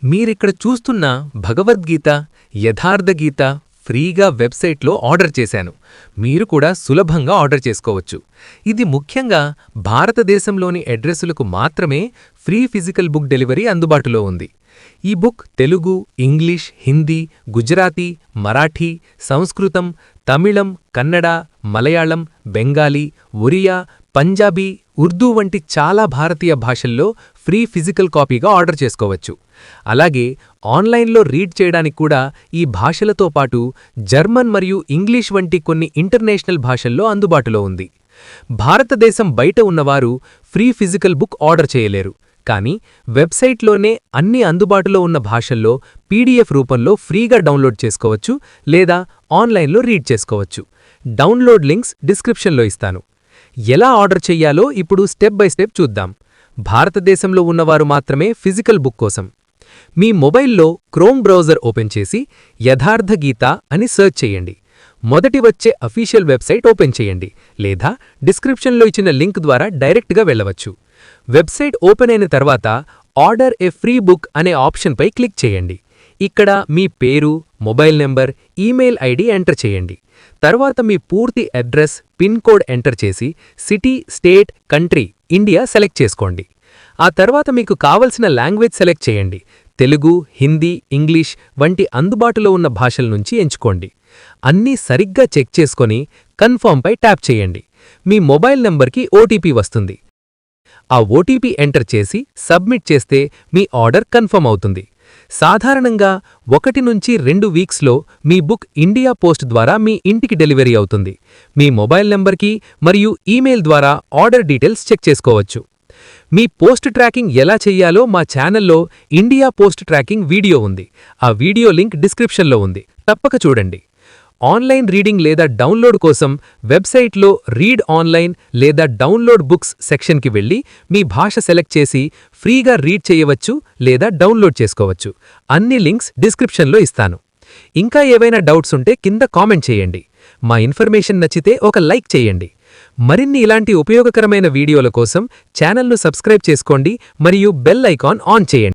మీరిక్కడ చూస్తున్న భగవద్గీత యథార్థ గీత ఫ్రీగా వెబ్సైట్లో ఆర్డర్ చేశాను. మీరు కూడా సులభంగా ఆర్డర్ చేసుకోవచ్చు. ఇది ముఖ్యంగా భారతదేశంలోని అడ్రస్సులకు మాత్రమే ఫ్రీ ఫిజికల్ బుక్ డెలివరీ అందుబాటులో ఉంది. ఈ బుక్ తెలుగు, ఇంగ్లీష్, హిందీ, గుజరాతీ, మరాఠీ, సంస్కృతం, తమిళం, కన్నడ, మలయాళం, బెంగాలీ, ఒరియా, పంజాబీ, ఉర్దూ వంటి చాలా భారతీయ భాషల్లో ఫ్రీ ఫిజికల్ కాపీగా ఆర్డర్ చేసుకోవచ్చు. అలాగే ఆన్లైన్లో రీడ్ చేయడానికి కూడా ఈ భాషలతో పాటు జర్మన్ మరియు ఇంగ్లీష్ వంటి కొన్ని ఇంటర్నేషనల్ భాషల్లో అందుబాటులో ఉంది. భారతదేశం బయట ఉన్నవారు ఫ్రీ ఫిజికల్ బుక్ ఆర్డర్ చేయలేరు, కానీ వెబ్సైట్లోనే అన్ని అందుబాటులో ఉన్న భాషల్లో పీడీఎఫ్ రూపంలో ఫ్రీగా డౌన్లోడ్ చేసుకోవచ్చు లేదా ఆన్లైన్లో రీడ్ చేసుకోవచ్చు. డౌన్లోడ్ లింక్స్ డిస్క్రిప్షన్లో ఇస్తాను. ఎలా ఆర్డర్ చెయ్యాలో ఇప్పుడు స్టెప్ బై స్టెప్ చూద్దాం. భారతదేశంలో ఉన్నవారు మాత్రమే ఫిజికల్ బుక్ కోసం మీ మొబైల్లో క్రోమ్ బ్రౌజర్ ఓపెన్ చేసి యథార్థ గీత అని సెర్చ్ చేయండి. మొదటి వచ్చే అఫీషియల్ వెబ్సైట్ ఓపెన్ చేయండి లేదా డిస్క్రిప్షన్లో ఇచ్చిన లింక్ ద్వారా డైరెక్ట్గా వెళ్ళవచ్చు. వెబ్సైట్ ఓపెన్ అయిన తర్వాత ఆర్డర్ ఏ ఫ్రీ బుక్ అనే ఆప్షన్పై క్లిక్ చేయండి. ఇక్కడ మీ పేరు, mobile number, email ID enter చేయండి. తర్వాత మీ పూర్తి అడ్రస్, పిన్ కోడ్ ఎంటర్ చేసి city, state, country, India select చేసుకోండి. ఆ తర్వాత మీకు కావలసిన లాంగ్వేజ్ సెలెక్ట్ చేయండి. తెలుగు, హిందీ, ఇంగ్లీష్ వంటి అందుబాటులో ఉన్న భాషల నుంచి ఎంచుకోండి. అన్నీ సరిగ్గా చెక్ చేసుకొని కన్ఫర్మ్పై ట్యాప్ చేయండి. మీ మొబైల్ నంబర్కి ఓటీపీ వస్తుంది. ఆ ఓటీపీ ఎంటర్ చేసి సబ్మిట్ చేస్తే మీ ఆర్డర్ కన్ఫర్మ్ అవుతుంది. సాధారణంగా 1 నుంచి 2 వీక్స్లో మీ బుక్ ఇండియా పోస్ట్ ద్వారా మీ ఇంటికి డెలివరీ అవుతుంది. మీ మొబైల్ నంబర్కి మరియు ఈమెయిల్ ద్వారా ఆర్డర్ డీటెయిల్స్ చెక్ చేసుకోవచ్చు. మీ పోస్ట్ ట్రాకింగ్ ఎలా చెయ్యాలో మా ఛానల్లో ఇండియా పోస్ట్ ట్రాకింగ్ వీడియో ఉంది. ఆ వీడియో లింక్ డిస్క్రిప్షన్లో ఉంది, తప్పక చూడండి. ఆన్లైన్ రీడింగ్ లేదా డౌన్లోడ్ కోసం వెబ్సైట్లో రీడ్ ఆన్లైన్ లేదా డౌన్లోడ్ బుక్స్ సెక్షన్కి వెళ్ళి మీ భాష సెలెక్ట్ చేసి ఫ్రీగా రీడ్ చేయవచ్చు లేదా డౌన్లోడ్ చేసుకోవచ్చు. అన్ని లింక్స్ డిస్క్రిప్షన్లో ఇస్తాను. ఇంకా ఏవైనా డౌట్స్ ఉంటే కింద కామెంట్ చేయండి. మా ఇన్ఫర్మేషన్ నచ్చితే ఒక లైక్ చేయండి. మరిన్ని ఇలాంటి ఉపయోగకరమైన వీడియోల కోసం ఛానల్ను సబ్స్క్రైబ్ చేసుకోండి మరియు బెల్ ఐకాన్ ఆన్ చేయండి.